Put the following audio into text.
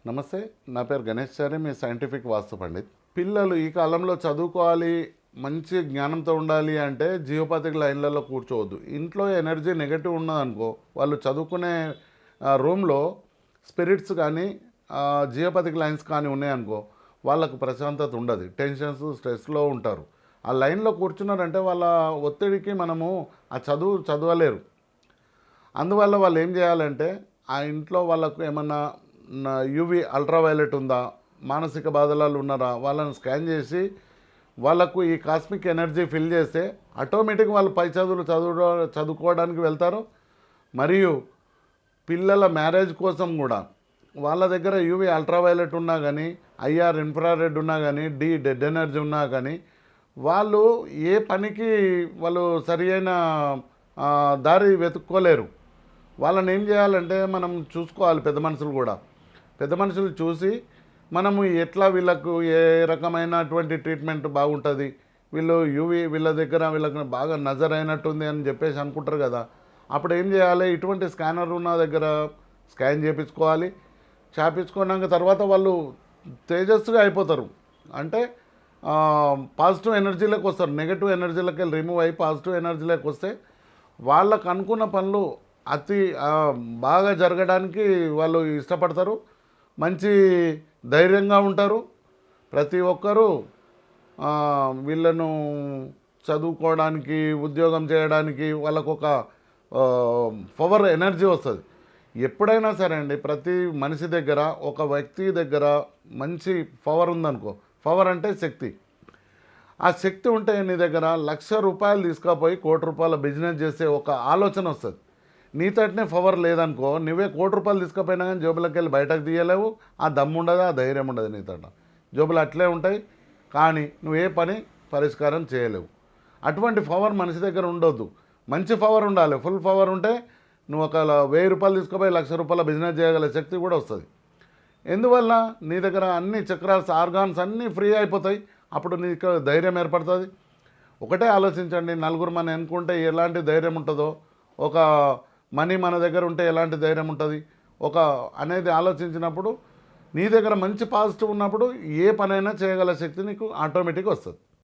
నమస్తే, నా పేరు గణేష్ చారి, మీ సైంటిఫిక్ వాస్తు పండిత్. పిల్లలు ఈ కాలంలో చదువుకోవాలి, మంచి జ్ఞానంతో ఉండాలి అంటే జియోపతిక్ లైన్లలో కూర్చోవద్దు. ఇంట్లో ఎనర్జీ నెగటివ్ ఉన్నదనుకో, వాళ్ళు చదువుకునే రూమ్లో స్పిరిట్స్ కానీ జియోపతిక్ లైన్స్ కానీ ఉన్నాయనుకో, వాళ్ళకు ప్రశాంతత ఉండదు, టెన్షన్స్ స్ట్రెస్లో ఉంటారు. ఆ లైన్లో కూర్చున్నారంటే వాళ్ళ ఒత్తిడికి మనము ఆ చదవలేరు. అందువల్ల వాళ్ళు ఏం చేయాలంటే ఆ ఇంట్లో వాళ్ళకు ఏమన్నా యూవి అల్ట్రావైలెట్ ఉందా, మానసిక బాధలు ఉన్నారా, వాళ్ళని స్కాన్ చేసి వాళ్ళకు ఈ కాస్మిక్ ఎనర్జీ ఫిల్ చేస్తే ఆటోమేటిక్గా వాళ్ళు పై చదువుకోవడానికి వెళ్తారు. మరియు పిల్లల మ్యారేజ్ కోసం కూడా వాళ్ళ దగ్గర యూవి అల్ట్రావైలెట్ ఉన్నా కానీ, ఐఆర్ ఇన్ఫ్రారెడ్ ఉన్నా కానీ, డెడ్ ఎనర్జీ ఉన్నా కానీ వాళ్ళు ఏ పనికి వాళ్ళు సరి అయిన దారి వెతుక్కోలేరు. వాళ్ళని ఏం చేయాలంటే మనం చూసుకోవాలి. పెద్ద మనుషులు చూసి మనము ఎట్లా వీళ్ళకు ఏ రకమైనటువంటి ట్రీట్మెంట్ బాగుంటుంది, వీళ్ళ దగ్గర వీళ్ళకి బాగా నజర్ అయినట్టుంది అని చెప్పేసి అనుకుంటారు కదా. అప్పుడు ఏం చేయాలి, ఇటువంటి స్కానర్ ఉన్న దగ్గర స్కాన్ చేయించుకోవాలి. చేయించుకున్నాక తర్వాత వాళ్ళు తేజస్సుగా అయిపోతారు. అంటే పాజిటివ్ ఎనర్జీలోకి వస్తారు. నెగటివ్ ఎనర్జీలోకి వెళ్ళి రిమూవ్ అయ్యి పాజిటివ్ ఎనర్జీలోకి వస్తే వాళ్ళకు అనుకున్న పనులు అతి బాగా జరగడానికి వాళ్ళు ఇష్టపడతారు. మంచి ధైర్యంగా ఉంటారు. ప్రతి ఒక్కరూ వీళ్ళను చదువుకోవడానికి, ఉద్యోగం చేయడానికి వాళ్ళకు ఒక పవర్ ఎనర్జీ వస్తుంది. ఎప్పుడైనా సరే అండి, ప్రతి మనిషి దగ్గర, ఒక వ్యక్తి దగ్గర మంచి పవర్ ఉందనుకో, పవర్ అంటే శక్తి. ఆ శక్తి ఉంటే నీ దగ్గర ₹1,00,000 తీసుకుపోయి ₹1,00,00,000 బిజినెస్ చేసే ఒక ఆలోచన వస్తుంది. నీతోటనే పవర్ లేదనుకో, నువ్వే ₹1,00,00,000 తీసుకుపోయినా కానీ జోబులోకి వెళ్ళి బయటకు తీయలేవు. ఆ దమ్ము ఉండదు, ఆ ధైర్యం ఉండదు. నీతోట జోబులు అట్లే ఉంటాయి, కానీ నువ్వే పని పరిష్కారం చేయలేవు. అటువంటి పవర్ మనిషి దగ్గర ఉండొద్దు. మంచి పవర్ ఉండాలి. ఫుల్ పవర్ ఉంటే నువ్వు ఒక ₹1,000 తీసుకుపోయి ₹1,00,000 బిజినెస్ చేయగల శక్తి కూడా వస్తుంది. ఎందువల్ల నీ దగ్గర అన్ని చక్రాల్స్, ఆర్గాన్స్ అన్నీ ఫ్రీ అయిపోతాయి. అప్పుడు నీకు ధైర్యం ఏర్పడుతుంది. ఒకటే ఆలోచించండి, నలుగురు మనం ఎన్నుకుంటే ఎలాంటి ధైర్యం ఉంటుందో, ఒక మనీ మన దగ్గర ఉంటే ఎలాంటి ధైర్యం ఉంటుంది అనేది ఆలోచించినప్పుడు నీ దగ్గర మంచి పాజిటివ్ ఉన్నప్పుడు ఏ పనైనా చేయగల శక్తి నీకు ఆటోమేటిక్గా వస్తుంది.